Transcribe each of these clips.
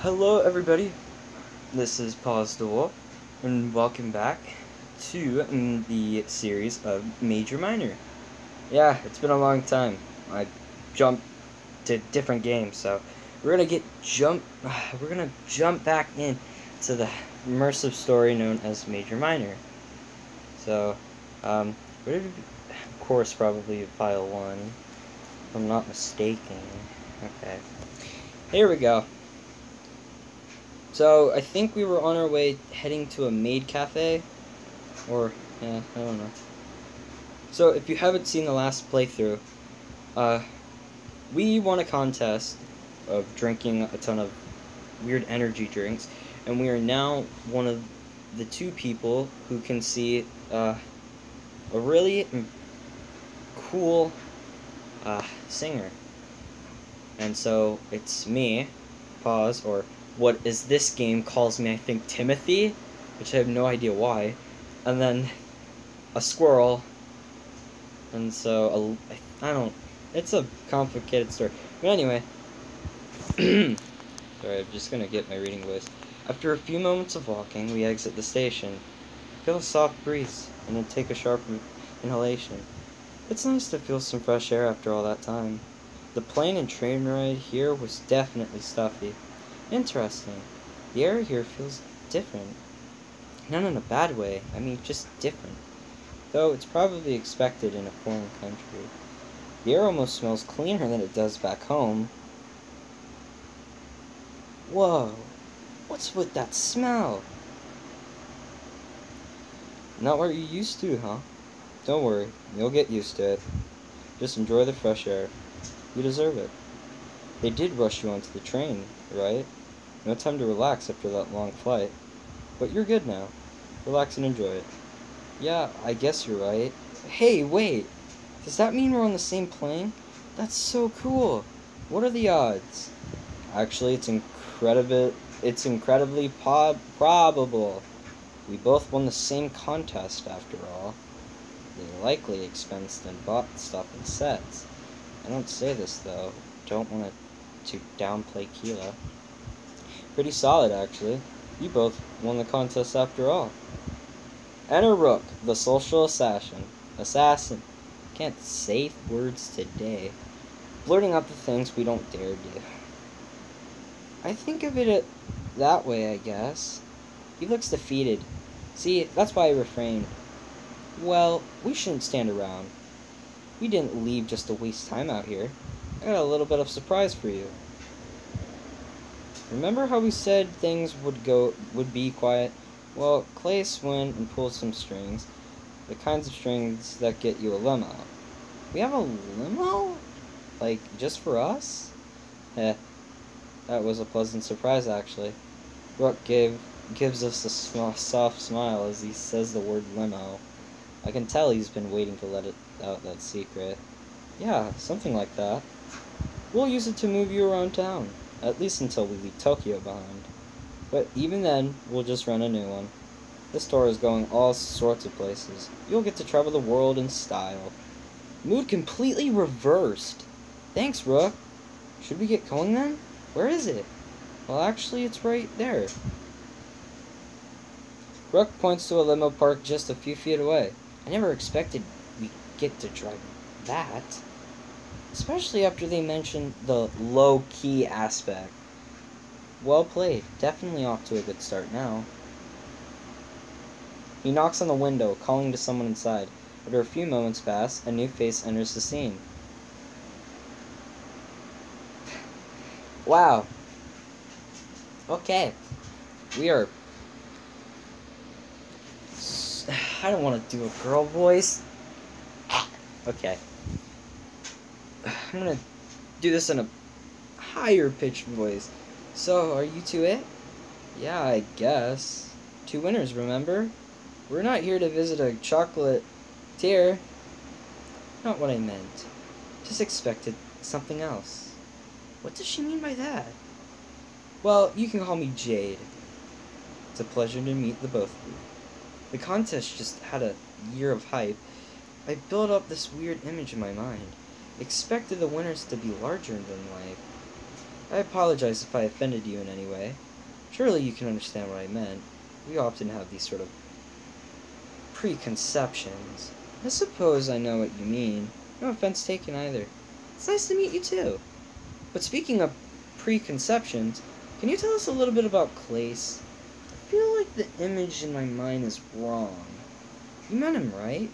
Hello everybody, this is Pause the Wolf, and welcome back to the series of Major Minor. Yeah, it's been a long time. I jumped to different games, so we're gonna jump back in to the immersive story known as Major Minor. So, of course, probably file 1, if I'm not mistaken. Okay, here we go. So, I think we were on our way heading to a Maid cafe, or, yeah, I don't know. So, if you haven't seen the last playthrough, we won a contest of drinking a ton of weird energy drinks, and we are now one of the 2 people who can see, a really cool, singer. And so, it's me, Pause, or what is this game calls me, I think, Timothy, which I have no idea why, and then a squirrel, and so it's a complicated story. But anyway, sorry, I'm just gonna get my reading voice. After a few moments of walking, we exit the station, feel a soft breeze, and then take a sharp inhalation. It's nice to feel some fresh air after all that time. The plane and train ride here was definitely stuffy. Interesting. The air here feels different. Not in a bad way, I mean just different. Though it's probably expected in a foreign country. The air almost smells cleaner than it does back home. Whoa, what's with that smell? Not what you're used to, huh? Don't worry, you'll get used to it. Just enjoy the fresh air. You deserve it. They did rush you onto the train, right? No time to relax after that long flight. But you're good now. Relax and enjoy it. Yeah, I guess you're right. Hey, wait! Does that mean we're on the same plane? That's so cool! What are the odds? Actually, it's incredibly probable. We both won the same contest, after all. They likely expensed and bought stuff in sets. I don't say this, though. Don't want to downplay Keela. Pretty solid, actually. You both won the contest after all. Enter Rook, the social assassin. Can't say words today. Blurting out the things we don't dare do. I think of it that way, I guess. He looks defeated. See, that's why I refrained. Well, we shouldn't stand around. We didn't leave just to waste time out here. I got a little bit of surprise for you. Remember how we said things would be quiet? Well, Clace went and pulled some strings. The kinds of strings that get you a limo. We have a limo? Like, just for us? That was a pleasant surprise, actually. Rook gives us a soft smile as he says the word limo. I can tell he's been waiting to let out that secret. Yeah, something like that. We'll use it to move you around town. At least until we leave Tokyo behind. But even then, we'll just rent a new one. This store is going all sorts of places. You'll get to travel the world in style. Mood completely reversed. Thanks, Rook. Should we get going then? Where is it? Well, actually, it's right there. Rook points to a limo parked just a few feet away. I never expected we'd get to drive that. Especially after they mentioned the low-key aspect. Well played. Definitely off to a good start now. He knocks on the window, calling to someone inside. After a few moments pass, a new face enters the scene. Wow. Okay. We are... I don't want to do a girl voice. Okay. I'm gonna do this in a higher pitched voice. So, are you two it? Yeah, I guess. 2 winners, remember? We're not here to visit a chocolate tier. Not what I meant. Just expected something else. What does she mean by that? Well, you can call me Jade. It's a pleasure to meet the both of you. The contest just had a year of hype. I built up this weird image in my mind. Expected the winners to be larger than life. I apologize if I offended you in any way. Surely you can understand what I meant. We often have these sort of preconceptions. I suppose I know what you mean. No offense taken either. It's nice to meet you too. But speaking of preconceptions, can you tell us a little bit about Clace? I feel like the image in my mind is wrong. You met him, right?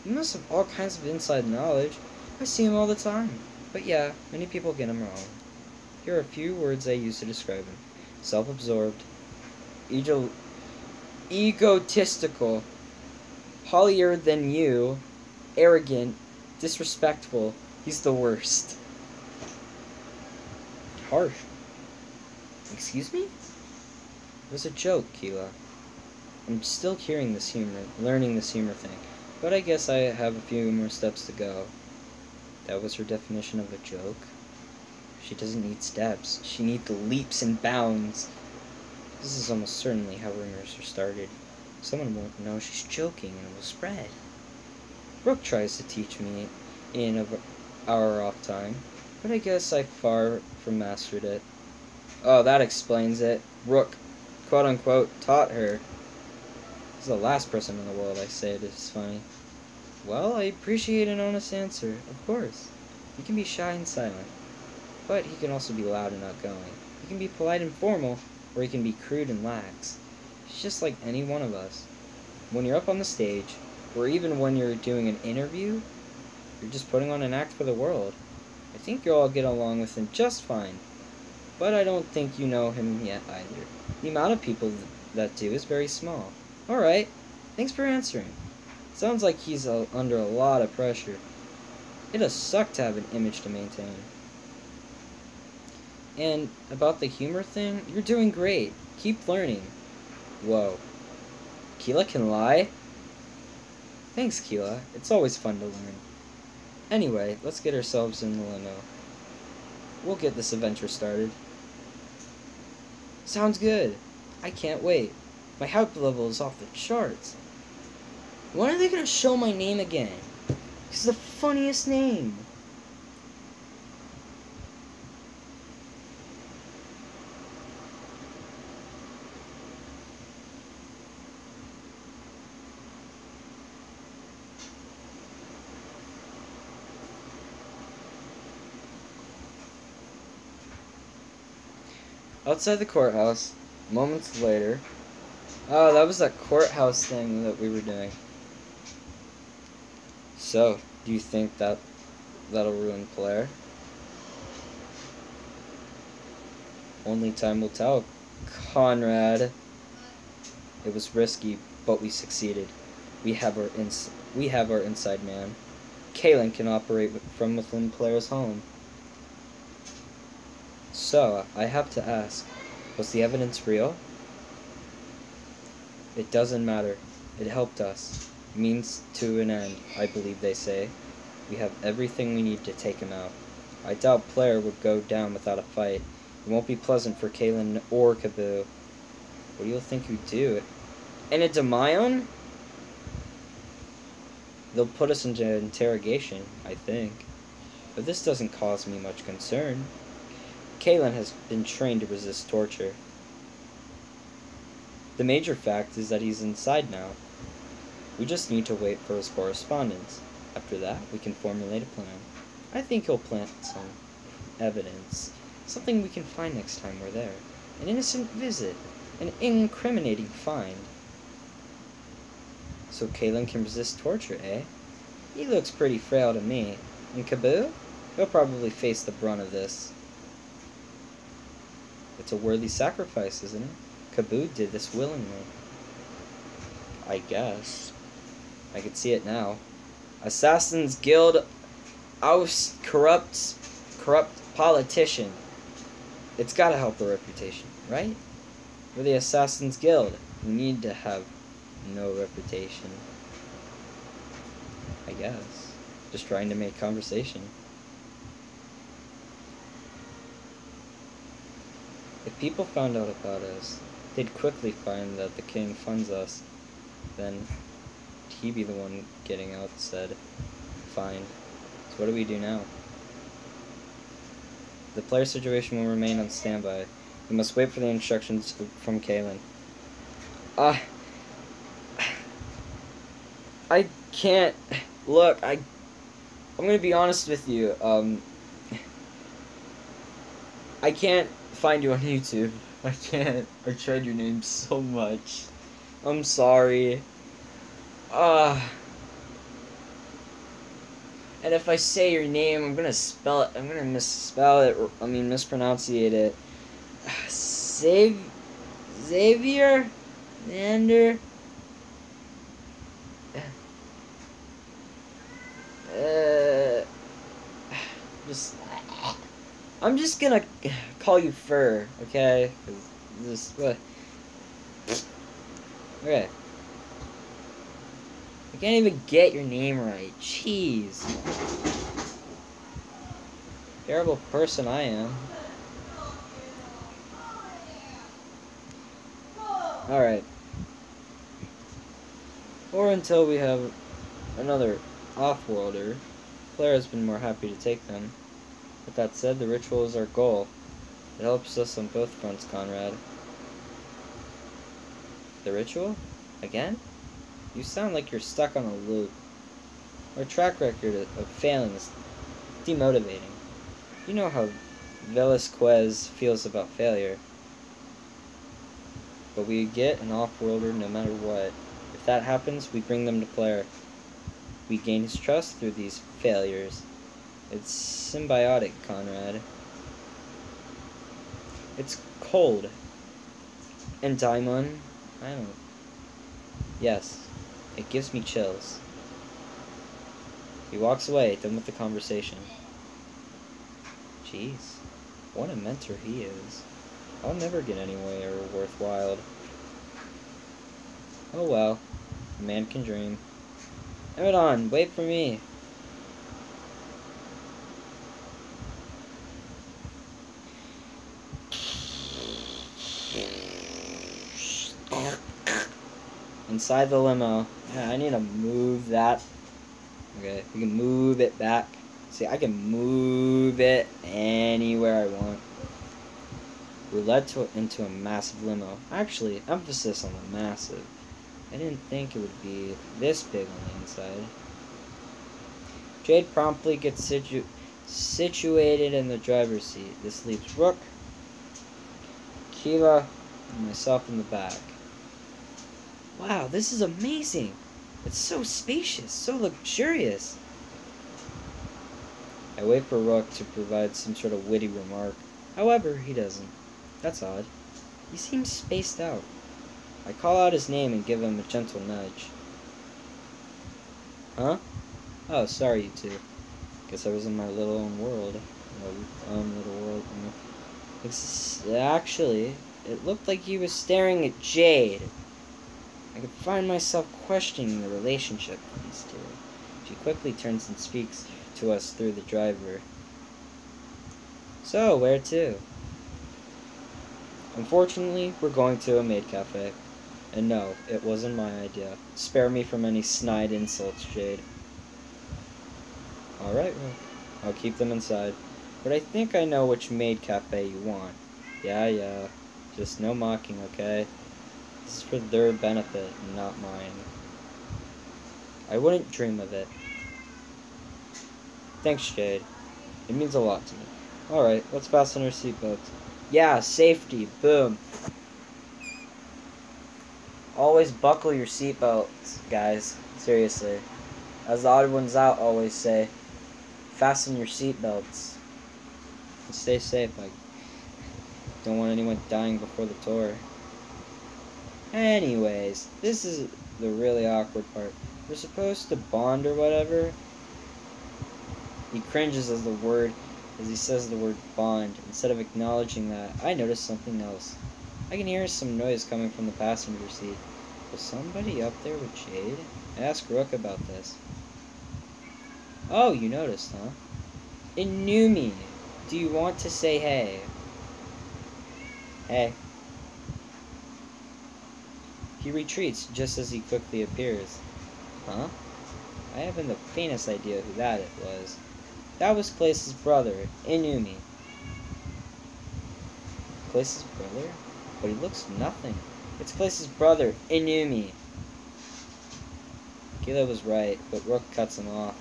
You must have all kinds of inside knowledge. I see him all the time. But yeah, many people get him wrong. Here are a few words I use to describe him. Self-absorbed, egotistical, holier than you, arrogant, disrespectful. He's the worst. Harsh. Excuse me? It was a joke, Keela. I'm still learning this humor thing, but I guess I have a few more steps to go. That was her definition of a joke? She doesn't need steps. She needs leaps and bounds. This is almost certainly how rumors are started. Someone won't know she's joking and it will spread. Brooke tries to teach me in our off time, but I guess I far from mastered it. Oh, that explains it. Brooke, quote-unquote, taught her. This is the last person in the world I say this is funny. Well, I appreciate an honest answer, of course. He can be shy and silent, but he can also be loud and outgoing. He can be polite and formal, or he can be crude and lax. He's just like any one of us. When you're up on the stage, or even when you're doing an interview, you're just putting on an act for the world. I think you'll all get along with him just fine, but I don't think you know him yet either. The amount of people that do is very small. Alright, thanks for answering. Sounds like he's under a lot of pressure. It does suck to have an image to maintain. And about the humor thing, you're doing great. Keep learning. Whoa. Keela can lie? Thanks, Keela. It's always fun to learn. Anyway, let's get ourselves in the limo. We'll get this adventure started. Sounds good. I can't wait. My hype level is off the charts. When are they gonna show my name again? It's the funniest name. Outside the courthouse, moments later. Oh, that was that courthouse thing that we were doing. So, do you think that'll ruin Claire? Only time will tell, Conrad. It was risky, but we succeeded. We have our inside man. Kaylin can operate from within Claire's home. So, I have to ask, was the evidence real? It doesn't matter. It helped us. Means to an end, I believe they say. We have everything we need to take him out. I doubt Claire would go down without a fight. It won't be pleasant for Kaylin or Kaboo. What do you think you do? And a Demion? They'll put us into interrogation, I think. But this doesn't cause me much concern. Kaylin has been trained to resist torture. The major fact is that he's inside now. We just need to wait for his correspondence. After that, we can formulate a plan. I think he'll plant some evidence. Something we can find next time we're there. An innocent visit. An incriminating find. So Kaylin can resist torture, eh? He looks pretty frail to me. And Kaboo? He'll probably face the brunt of this. It's a worthy sacrifice, isn't it? Kaboo did this willingly. I guess. I could see it now. Assassin's Guild oust corrupt politician. It's gotta help the reputation, right? We're the Assassin's Guild. We need to have no reputation. I guess. Just trying to make conversation. If people found out about us, they'd quickly find that the king funds us. Then he'd be the one getting out said, fine. So what do we do now? The player situation will remain on standby. We must wait for the instructions from Kaylin. I can't... Look, I'm gonna be honest with you. I can't find you on YouTube. I can't. I tried your name so much. I'm sorry. And if I say your name, I'm gonna misspell it. I mean, mispronunciate it. Xavier? Nander? I'm just gonna call you Fur, okay? What? Okay. I can't even get your name right. Jeez. Terrible person I am. Alright. Or until we have another off-worlder. Player has been more happy to take them. With that said, the ritual is our goal. It helps us on both fronts, Conrad. The ritual? Again? You sound like you're stuck on a loop. Our track record of failing is demotivating. You know how Velasquez feels about failure. But we get an off-worlder no matter what. If that happens, we bring them to player. We gain his trust through these failures. It's symbiotic, Conrad. It's cold. And Daimon, I don't... Yes, it gives me chills. He walks away, done with the conversation. Jeez, what a mentor he is. I'll never get anywhere worthwhile. Oh well, a man can dream. Hold on, wait for me. Inside the limo. Yeah, I need to move that. Okay, we can move it back. See, I can move it anywhere I want. We led into a massive limo. Actually, emphasis on the massive. I didn't think it would be this big on the inside. Jade promptly gets situated in the driver's seat. This leaves Rook, Kiva, and myself in the back. Wow, this is amazing! It's so spacious, so luxurious. I wait for Rook to provide some sort of witty remark. However, he doesn't. That's odd. He seems spaced out. I call out his name and give him a gentle nudge. Huh? Oh, sorry, you two. Guess I was in my little own world. My own little world. Actually, it looked like he was staring at Jade. I could find myself questioning the relationship of these two. She quickly turns and speaks to us through the driver. So, where to? Unfortunately, we're going to a Maid cafe. And no, it wasn't my idea. Spare me from any snide insults, Jade. Alright, well, I'll keep them inside. But I think I know which Maid cafe you want. Yeah. Just no mocking, okay? This is for their benefit, not mine. I wouldn't dream of it. Thanks, Jade. It means a lot to me. Alright, let's fasten our seatbelts. Yeah, safety. Boom. Always buckle your seatbelts, guys. Seriously. As the odd ones out always say, fasten your seatbelts. And stay safe. I don't want anyone dying before the tour. Anyways, this is the really awkward part. We're supposed to bond or whatever. He cringes as he says the word bond. Instead of acknowledging that, I notice something else. I can hear some noise coming from the passenger seat. Was somebody up there with Jade? I asked Rook about this. Oh, you noticed, huh? It knew me. Do you want to say hey? Hey. He retreats just as he quickly appears. Huh? I haven't the faintest idea who that it was. That was Clace's brother, Inumi. Clace's brother? But he looks nothing. It's Clace's brother, Inumi. Kayla was right, but Rook cuts him off.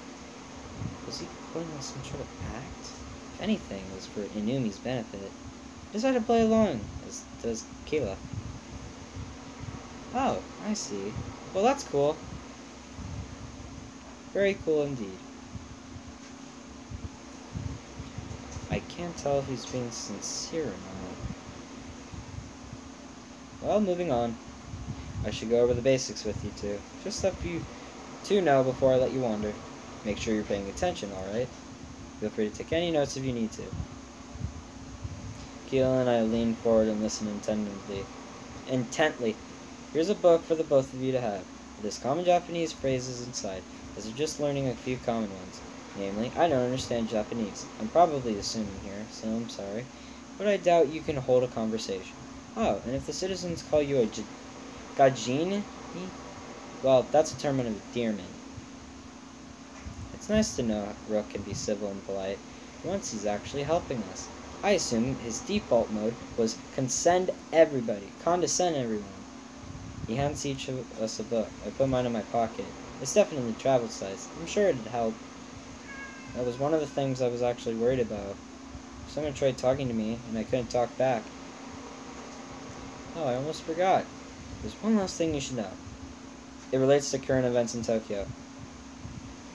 Was he putting on some sort of act? If anything, it was for Inumi's benefit. He decided to play along, as does Kayla. Oh, I see. Well, that's cool. Very cool indeed. I can't tell if he's being sincere or not. Well, moving on. I should go over the basics with you two. Just stuff you two know before I let you wander. Make sure you're paying attention, alright? Feel free to take any notes if you need to. Keelan and I lean forward and listen intently. Here's a book for the both of you to have. There's common Japanese phrases inside, as you're just learning a few common ones. Namely, I don't understand Japanese. I'm probably assuming here, so I'm sorry. But I doubt you can hold a conversation. Oh, and if the citizens call you a gajin, well, that's a term of endearment. It's nice to know Rook can be civil and polite. Once he's actually helping us. I assume his default mode was condescend everybody. He hands each of us a book. I put mine in my pocket. It's definitely travel size. I'm sure it'd help. That was one of the things I was actually worried about. Someone tried talking to me, and I couldn't talk back. Oh, I almost forgot. There's one last thing you should know. It relates to current events in Tokyo.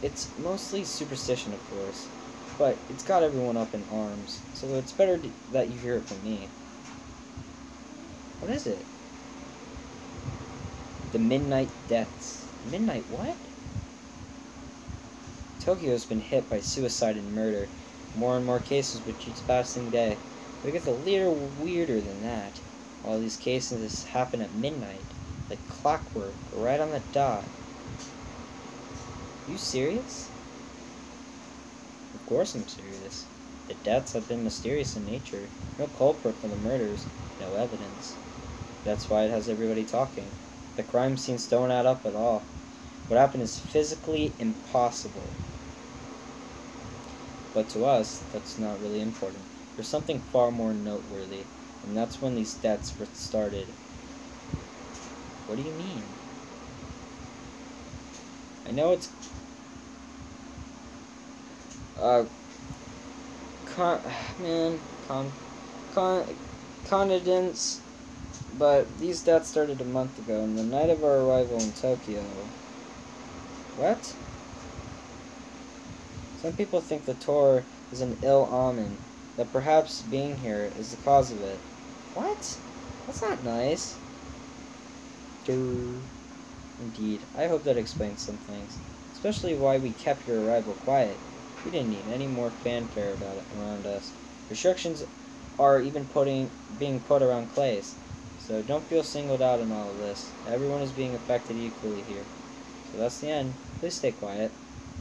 It's mostly superstition, of course, but it's got everyone up in arms, so it's better that you hear it from me. What is it? The midnight deaths. Midnight what? Tokyo's been hit by suicide and murder. More and more cases with each passing day. But it gets a little weirder than that. All these cases happen at midnight, like clockwork, right on the dot. You serious? Of course I'm serious. The deaths have been mysterious in nature. No culprit for the murders, no evidence. That's why it has everybody talking. The crime scenes don't add up at all. What happened is physically impossible. But to us, that's not really important. There's something far more noteworthy, and that's when these deaths first started. What do you mean? I know it's condensed, but these deaths started a month ago, on the night of our arrival in Tokyo. What? Some people think the tour is an ill omen, that perhaps being here is the cause of it. What? That's not nice. Indeed, I hope that explains some things, especially why we kept your arrival quiet. We didn't need any more fanfare about it around us. Restrictions are even being put around Clay's, so don't feel singled out in all of this. Everyone is being affected equally here. So that's the end. Please stay quiet.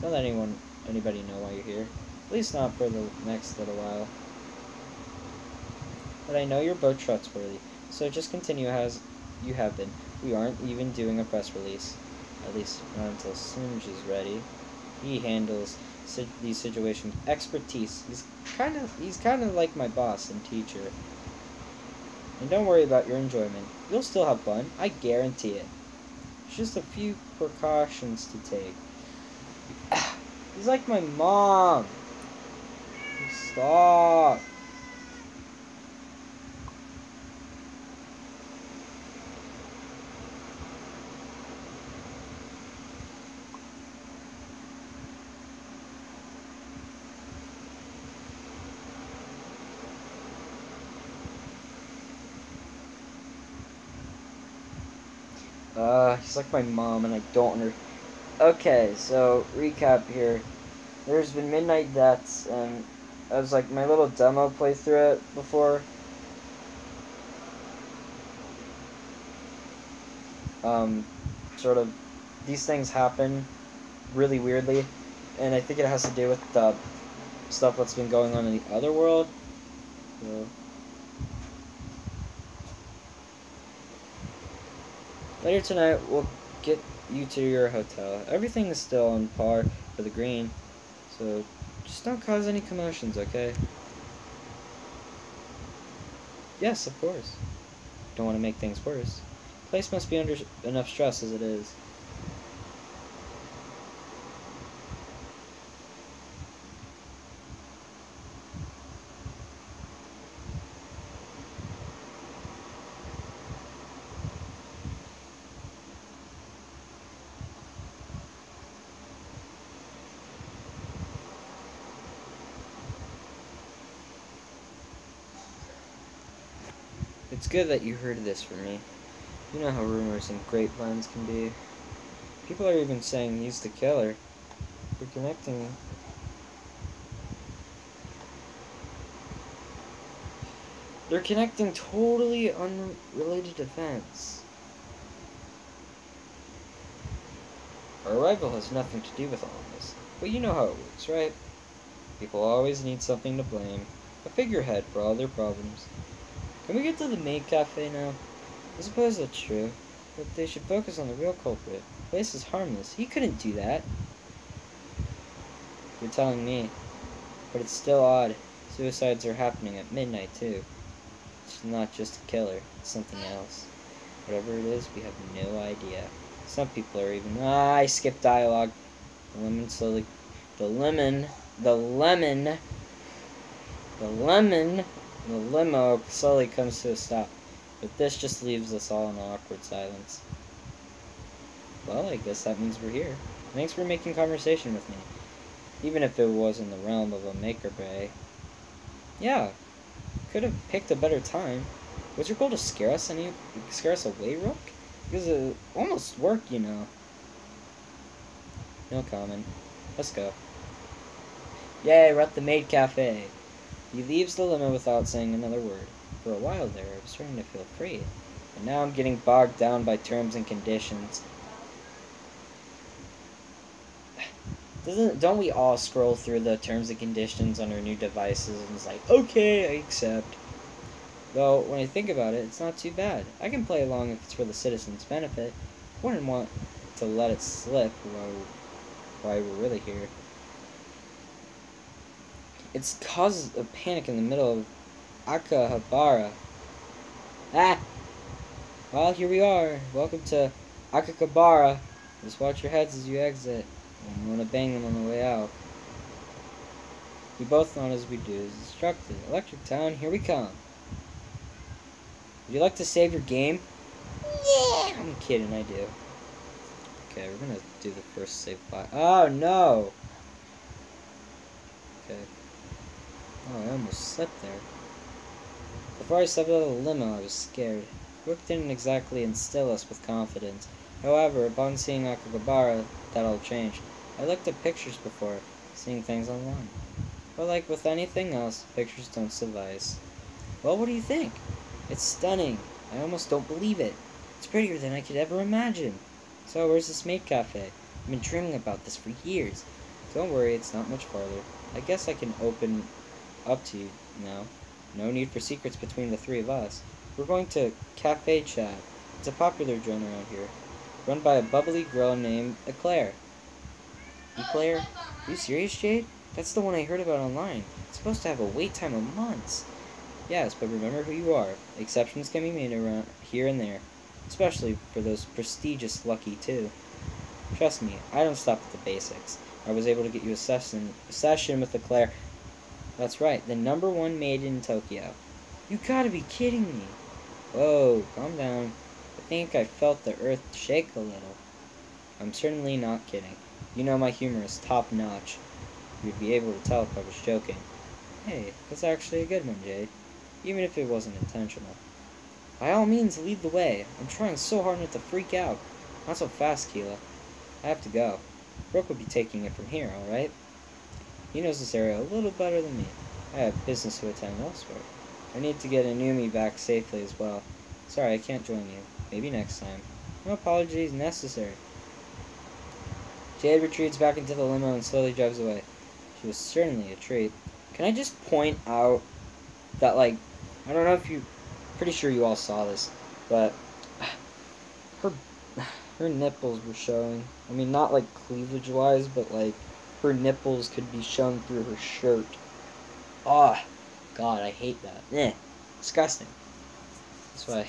Don't let anybody know why you're here. At least not for the next little while. But I know you're both trustworthy, so just continue as you have been. We aren't even doing a press release. At least not until Singe is ready. He handles these situations with expertise. He's kind of like my boss and teacher. And don't worry about your enjoyment. You'll still have fun. I guarantee it. There's just a few precautions to take. He's like my mom. Stop. He's like my mom, and I don't understand. Okay, so recap here. There's been midnight deaths, and I was like my little demo playthrough it before. Sort of, these things happen really weirdly, and I think it has to do with the stuff that's been going on in the other world. So. Later tonight, we'll get you to your hotel. Everything is still on par for the green, so just don't cause any commotions, okay? Yes, of course. Don't want to make things worse. The place must be under enough stress as it is. It's good that you heard this from me. You know how rumors and grapevines can be. People are even saying he's the killer. They're connecting. They're connecting totally unrelated events. Our arrival has nothing to do with all of this. But you know how it works, right? People always need something to blame. A figurehead for all their problems. Can we get to the Maid Cafe now? I suppose that's true. But they should focus on the real culprit. The place is harmless. He couldn't do that. You're telling me. But it's still odd. Suicides are happening at midnight, too. It's not just a killer. It's something else. Whatever it is, we have no idea. Some people are even... I skipped dialogue. The lemon slowly... The limo slowly comes to a stop. But this just leaves us all in awkward silence. Well, I guess that means we're here. Thanks for making conversation with me. Even if it was in the realm of a make-or-break. Yeah, could have picked a better time. Was your goal to scare us away, Rook? Because it almost worked, you know. No comment. Let's go. Yay, we're at the Maid Cafe. He leaves the limo without saying another word. For a while there, I was starting to feel free. And now I'm getting bogged down by terms and conditions. Don't we all scroll through the terms and conditions on our new devices and it's like, okay, I accept. Though, when I think about it, it's not too bad. I can play along if it's for the citizens' benefit. I wouldn't want to let it slip while we're really here. It's causes a panic in the middle of Akihabara. Ah! Well, here we are. Welcome to Akihabara. Just watch your heads as you exit. I want to bang them on the way out. We both nod as we do as instructed. Electric Town, here we come. Would you like to save your game? Yeah! I'm kidding, I do. Okay, we're gonna do the first save file. Oh, no! Okay. Oh, I almost slipped there. Before I stepped out of the limo, I was scared. Rook didn't exactly instill us with confidence. However, upon seeing Akihabara, that all changed. I looked at pictures before, seeing things online. But like with anything else, pictures don't suffice. Well, what do you think? It's stunning. I almost don't believe it. It's prettier than I could ever imagine. So, where's this Maid Cafe? I've been dreaming about this for years. Don't worry, it's not much farther. I guess I can open up to you now. No need for secrets between the three of us. We're going to Cafe Chat. It's a popular joint around here. Run by a bubbly girl named Eclair. Eclair? Are you serious, Jade? That's the one I heard about online. It's supposed to have a wait time of months. Yes, but remember who you are. Exceptions can be made around here and there. Especially for those prestigious lucky, too. Trust me, I don't stop at the basics. I was able to get you a session with Eclair. That's right, the #1 maid in Tokyo. You gotta be kidding me. Whoa, calm down. I think I felt the earth shake a little. I'm certainly not kidding. You know my humor is top-notch. You'd be able to tell if I was joking. Hey, that's actually a good one, Jade. Even if it wasn't intentional. By all means, lead the way. I'm trying so hard not to freak out. Not so fast, Keela. I have to go. Brooke will be taking it from here, alright? He knows this area a little better than me. I have business to attend elsewhere. I need to get Inumi back safely as well. Sorry, I can't join you. Maybe next time. No apologies necessary. Jade retreats back into the limo and slowly drives away. She was certainly a treat. Can I just point out that, like, I don't know if you... Pretty sure you all saw this, but her nipples were showing. I mean, not like cleavage-wise, but like her nipples could be shown through her shirt. Ah, God, I hate that. Disgusting. That's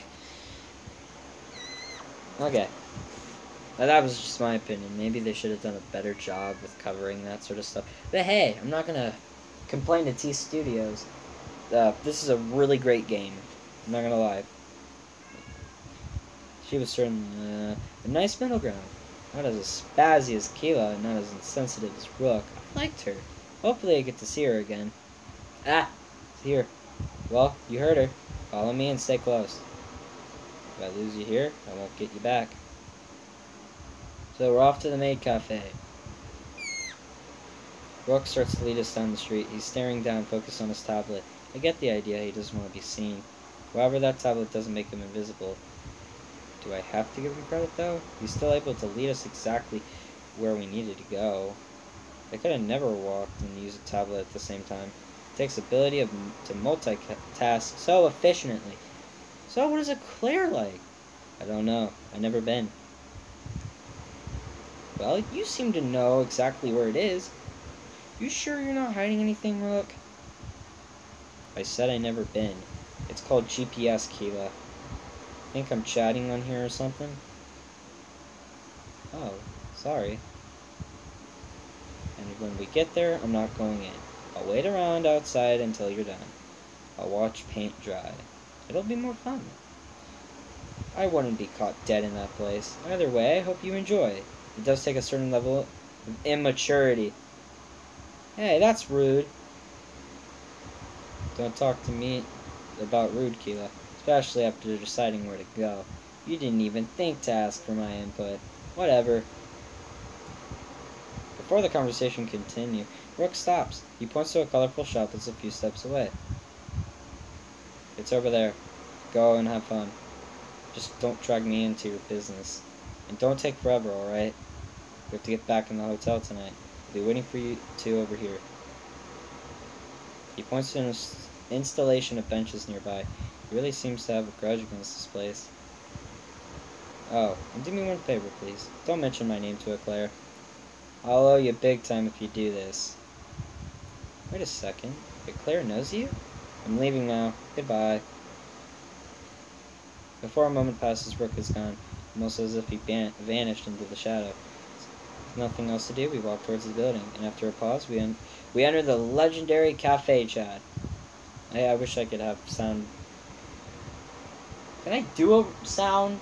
why. Okay. Now, that was just my opinion. Maybe they should have done a better job with covering that sort of stuff. But hey, I'm not gonna complain to T Studios. This is a really great game. I'm not gonna lie. She was certainly a nice middle ground. Not as spazzy as Keela, and not as insensitive as Rook. I liked her. Hopefully I get to see her again. Ah! Here. Well, you heard her. Follow me and stay close. If I lose you here, I won't get you back. So we're off to the Maid Cafe. Rook starts to lead us down the street. He's staring down, focused on his tablet. I get the idea he doesn't want to be seen. However, that tablet doesn't make him invisible. Do I have to give him credit, though? He's still able to lead us exactly where we needed to go. I could have never walked and used a tablet at the same time. It takes ability to multitask so efficiently. So what is a Claire like? I don't know. I've never been. Well, you seem to know exactly where it is. You sure you're not hiding anything, Rook? I said I never been. It's called GPS, Keela. Think I'm chatting on here or something? Oh, sorry. And when we get there, I'm not going in. I'll wait around outside until you're done. I'll watch paint dry. It'll be more fun. I wouldn't be caught dead in that place. Either way, I hope you enjoy. It does take a certain level of immaturity. Hey, that's rude. Don't talk to me about rude, Keela. Especially after deciding where to go. You didn't even think to ask for my input. Whatever. Before the conversation continues, Rook stops. He points to a colorful shop that's a few steps away. It's over there. Go and have fun. Just don't drag me into your business. And don't take forever, alright? We have to get back in the hotel tonight. I'll be waiting for you two over here. He points to an installation of benches nearby. He really seems to have a grudge against this place. Oh, and do me one favor, please. Don't mention my name to Claire. I'll owe you big time if you do this. Wait a second. But Claire knows you? I'm leaving now. Goodbye. Before a moment passes, Rook is gone, almost as if he vanished into the shadow. With nothing else to do, we walk towards the building, and after a pause, we enter the legendary Cafe Chad. I wish I could have sound. Can I do a sound?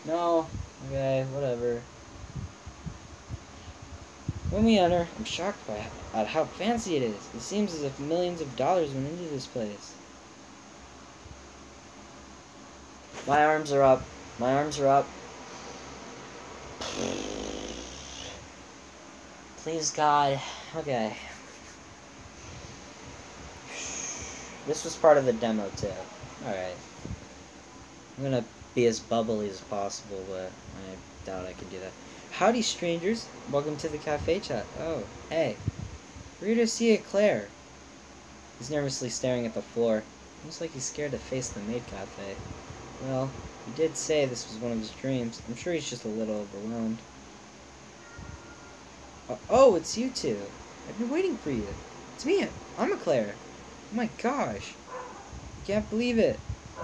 No. Okay, whatever. When we enter, I'm shocked at how fancy it is. It seems as if millions of dollars went into this place. My arms are up. My arms are up. Please, God. Okay. This was part of the demo, too. Alright. I'm gonna be as bubbly as possible, but I doubt I can do that. Howdy, strangers. Welcome to the Cafe Chat. Oh, hey. We're here to see a Claire. He's nervously staring at the floor. Looks like he's scared to face the Maid Cafe. Well, he did say this was one of his dreams. I'm sure he's just a little overwhelmed. Oh, it's you two. I've been waiting for you. It's me. I'm a Claire. Oh my gosh. I can't believe it. I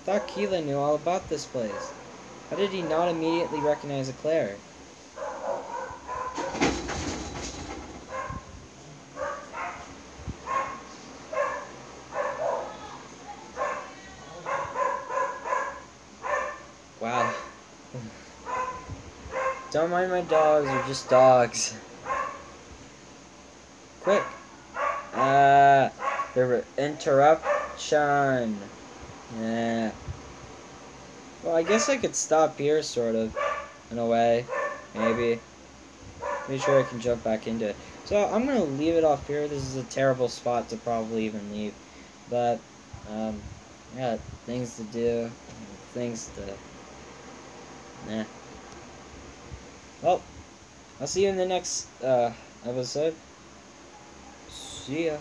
thought Keela knew all about this place. How did he not immediately recognize a Claire? Wow. Don't mind my dogs, they're just dogs. Quick. There were interruption. Yeah. Well, I guess I could stop here, sort of, in a way, maybe. Make sure I can jump back into it. So, I'm gonna leave it off here. This is a terrible spot to probably even leave. But, I got things to do, things to... Well, I'll see you in the next, episode. See ya.